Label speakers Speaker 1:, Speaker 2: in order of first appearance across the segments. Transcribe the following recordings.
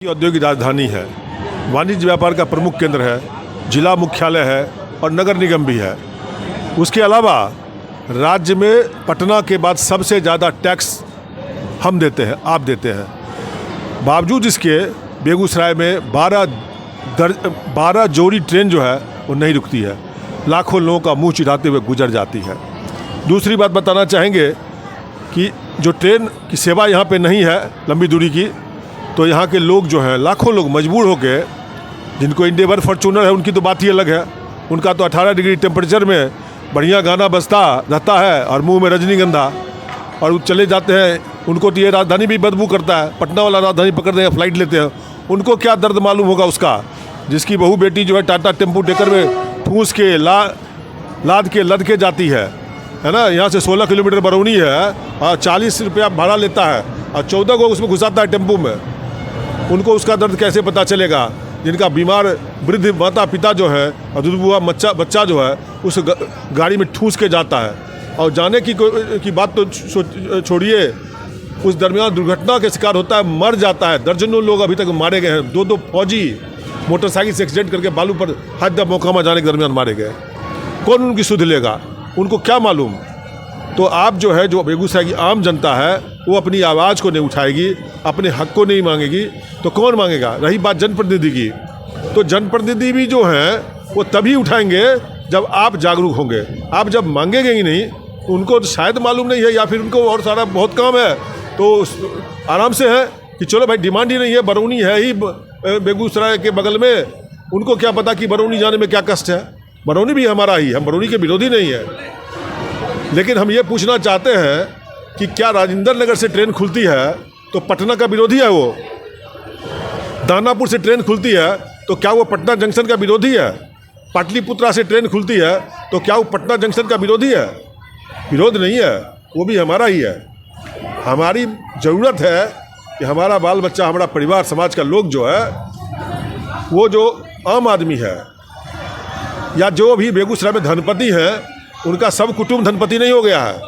Speaker 1: औद्योगिक राजधानी है, वाणिज्य व्यापार का प्रमुख केंद्र है, जिला मुख्यालय है और नगर निगम भी है। उसके अलावा राज्य में पटना के बाद सबसे ज़्यादा टैक्स हम देते हैं, आप देते हैं। बावजूद इसके बेगूसराय में 12 जोड़ी ट्रेन जो है वो नहीं रुकती है, लाखों लोगों का मुंह चिढ़ाते हुए गुजर जाती है। दूसरी बात बताना चाहेंगे कि जो ट्रेन की सेवा यहाँ पे नहीं है लंबी दूरी की, तो यहाँ के लोग जो हैं लाखों लोग मजबूर होकर, जिनको इंडेवर फॉर्चूनर है उनकी तो बात ही अलग है, उनका तो 18 डिग्री टेम्परेचर में बढ़िया गाना बजता रहता है और मुंह में रजनीगंधा, और वो चले जाते हैं। उनको तो ये राजधानी भी बदबू करता है, पटना वाला राजधानी पकड़ते हैं, फ्लाइट लेते हैं। उनको क्या दर्द मालूम होगा उसका, जिसकी बहू बेटी जो है टाटा टेम्पू टेकर में ठूस के लाद के लद के जाती है ना। यहाँ से 16 किलोमीटर बरौनी है और 40 रुपया भाड़ा लेता है और 14 को उसमें घुसाता है टेम्पू में। उनको उसका दर्द कैसे पता चलेगा, जिनका बीमार वृद्ध माता पिता जो है और दुधबुआ बच्चा जो है उस गाड़ी में ठूस के जाता है। और जाने की बात तो छोड़िए, उस दरमियान दुर्घटना के शिकार होता है, मर जाता है। दर्जनों लोग अभी तक मारे गए हैं। 2 फौजी मोटरसाइकिल से एक्सीडेंट करके बालू पर हद मोकामा जाने के दरमियान मारे गए। कौन उनकी सुध लेगा, उनको क्या मालूम। तो आप जो है, जो बेगूसराय की आम जनता है, वो अपनी आवाज़ को नहीं उठाएगी, अपने हक को नहीं मांगेगी, तो कौन मांगेगा। रही बात जनप्रतिनिधि की, तो जनप्रतिनिधि भी जो हैं वो तभी उठाएंगे जब आप जागरूक होंगे। आप जब मांगेंगे ही नहीं, उनको तो शायद मालूम नहीं है, या फिर उनको और सारा बहुत काम है, तो आराम से है कि चलो भाई डिमांड ही नहीं है, बरौनी है ही बेगूसराय के बगल में। उनको क्या पता कि बरौनी जाने में क्या कष्ट है। बरौनी भी हमारा ही, हम बरौनी के विरोधी नहीं है। लेकिन हम ये पूछना चाहते हैं कि क्या राजेंद्र नगर से ट्रेन खुलती है तो पटना का विरोधी है वो? दानापुर से ट्रेन खुलती है तो क्या वो पटना जंक्शन का विरोधी है? पाटलिपुत्रा से ट्रेन खुलती है तो क्या वो पटना जंक्शन का विरोधी है? विरोध नहीं है, वो भी हमारा ही है। हमारी ज़रूरत है कि हमारा बाल बच्चा, हमारा परिवार, समाज का लोग जो है, वो जो आम आदमी है या जो भी बेगूसराय में धनपति हैं, उनका सब कुटुंब धनपति नहीं हो गया है।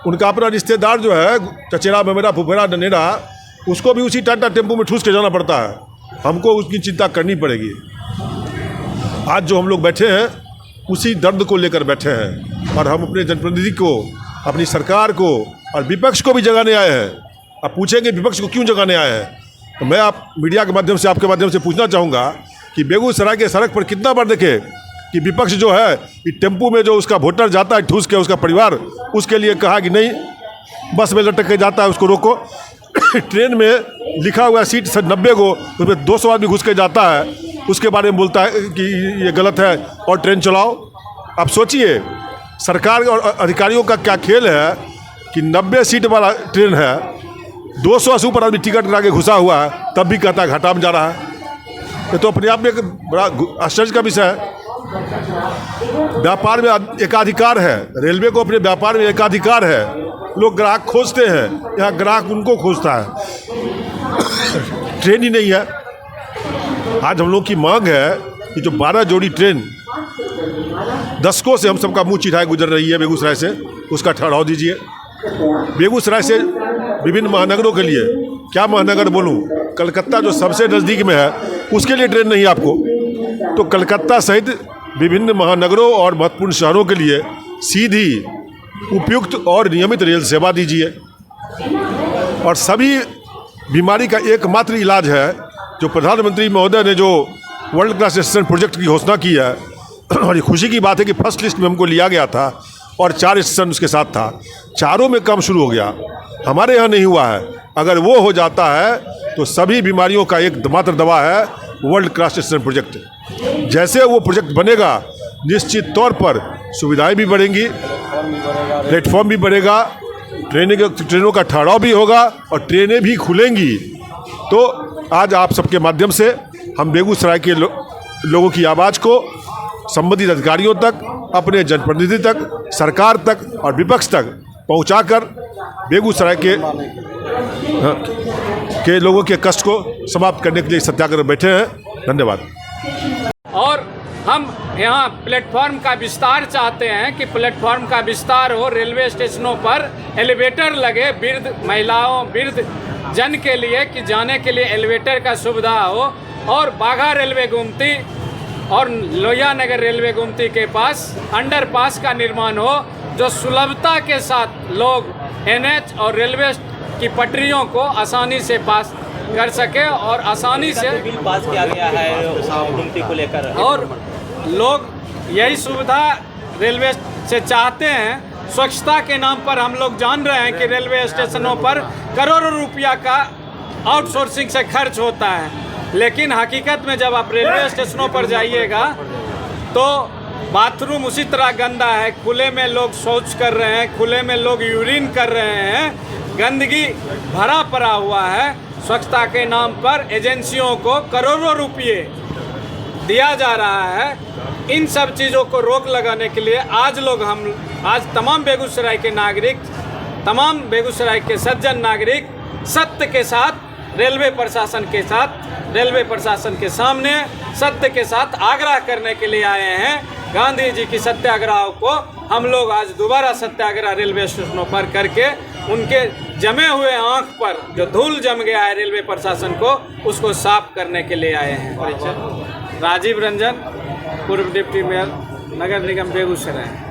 Speaker 1: उनका अपना रिश्तेदार जो है, चचेरा ममेरा फुफेरा डनेरा, उसको भी उसी टाटा टेम्पू में ठूस के जाना पड़ता है। हमको उसकी चिंता करनी पड़ेगी। आज जो हम लोग बैठे हैं उसी दर्द को लेकर बैठे हैं, और हम अपने जनप्रतिनिधि को, अपनी सरकार को और विपक्ष को भी जगाने आए हैं। आप पूछेंगे विपक्ष को क्यों जगाने आए हैं, तो मैं आप मीडिया के माध्यम से, आपके माध्यम से पूछना चाहूँगा कि बेगूसराय के सड़क पर कितना बार देखे कि विपक्ष जो है कि टेम्पू में जो उसका वोटर जाता है ठूस के, उसका परिवार, उसके लिए कहा कि नहीं, बस में लटक के जाता है उसको रोको। ट्रेन में लिखा हुआ सीट 90 को, उसमें 200 आदमी घुस के जाता है, उसके बारे में बोलता है कि ये गलत है और ट्रेन चलाओ। आप सोचिए सरकार और अधिकारियों का क्या खेल है कि 90 सीट वाला ट्रेन है, 200 से ऊपर आदमी टिकट करा के घुसा हुआ है, तब भी कहता है घाटा में जा रहा है। ये तो अपने आप में एक बड़ा आश्चर्य का विषय है। व्यापार में एकाधिकार है, रेलवे को अपने व्यापार में एकाधिकार है। लोग ग्राहक खोजते हैं, यहाँ ग्राहक उनको खोजता है, ट्रेन ही नहीं है। आज हम लोग की मांग है कि जो 12 जोड़ी ट्रेन दशकों से हम सबका मुंह चिढ़ाए गुजर रही है बेगूसराय से, उसका ठहराव दीजिए। बेगूसराय से विभिन्न महानगरों के लिए, क्या महानगर बोलूँ, कलकत्ता जो सबसे नज़दीक में है उसके लिए ट्रेन नहीं आपको, तो कलकत्ता सहित विभिन्न महानगरों और महत्वपूर्ण शहरों के लिए सीधी, उपयुक्त और नियमित रेल सेवा दीजिए। और सभी बीमारी का एकमात्र इलाज है जो प्रधानमंत्री महोदय ने जो वर्ल्ड क्लास स्टेशन प्रोजेक्ट की घोषणा की है, और ये खुशी की बात है कि फर्स्ट लिस्ट में हमको लिया गया था और 4 स्टेशन उसके साथ था। चारों में काम शुरू हो गया, हमारे यहाँ नहीं हुआ है। अगर वो हो जाता है तो सभी बीमारियों का एकमात्र दवा है वर्ल्ड क्लास स्टेशन प्रोजेक्ट। जैसे वो प्रोजेक्ट बनेगा, निश्चित तौर पर सुविधाएं भी बढ़ेंगी, प्लेटफॉर्म भी बढ़ेगा, ट्रेनों का ठहराव भी होगा और ट्रेनें भी खुलेंगी। तो आज आप सबके माध्यम से हम बेगूसराय के लोगों की आवाज़ को संबंधित अधिकारियों तक, अपने जनप्रतिनिधि तक, सरकार तक और विपक्ष तक पहुंचाकर बेगूसराय के लोगों के कष्ट को समाप्त करने के लिए सत्याग्रह बैठे हैं। धन्यवाद।
Speaker 2: और हम यहाँ प्लेटफॉर्म का विस्तार चाहते हैं कि प्लेटफॉर्म का विस्तार हो, रेलवे स्टेशनों पर एलिवेटर लगे वृद्ध महिलाओं वृद्ध जन के लिए कि जाने के लिए एलिवेटर का सुविधा हो, और बाघा रेलवे गुमती और लोहिया नगर रेलवे गुमती के पास अंडरपास का निर्माण हो, जो सुलभता के साथ लोग एनएच और रेलवे की पटरियों को आसानी से पास कर सके और आसानी से
Speaker 3: बिल पास किया गया है गुमती को लेकर,
Speaker 2: और लोग यही सुविधा रेलवे से चाहते हैं। स्वच्छता के नाम पर हम लोग जान रहे हैं कि रेलवे स्टेशनों पर करोड़ों रुपया का आउटसोर्सिंग से खर्च होता है, लेकिन हकीकत में जब आप रेलवे स्टेशनों पर जाइएगा तो बाथरूम उसी तरह गंदा है, खुले में लोग शौच कर रहे हैं, खुले में लोग यूरिन कर रहे हैं, गंदगी भरा पड़ा हुआ है। स्वच्छता के नाम पर एजेंसियों को करोड़ों रुपये दिया जा रहा है। इन सब चीज़ों को रोक लगाने के लिए आज तमाम बेगूसराय के नागरिक, तमाम बेगूसराय के सज्जन नागरिक सत्य के साथ रेलवे प्रशासन के सामने सत्य के साथ आग्रह करने के लिए आए हैं। गांधी जी की सत्याग्रह को हम लोग आज दोबारा सत्याग्रह रेलवे स्टेशनों पर करके उनके जमे हुए आंख पर जो धूल जम गया है रेलवे प्रशासन को, उसको साफ करने के लिए आए हैं। राजीव रंजन, पूर्व डिप्टी मेयर, नगर निगम बेगूसराय।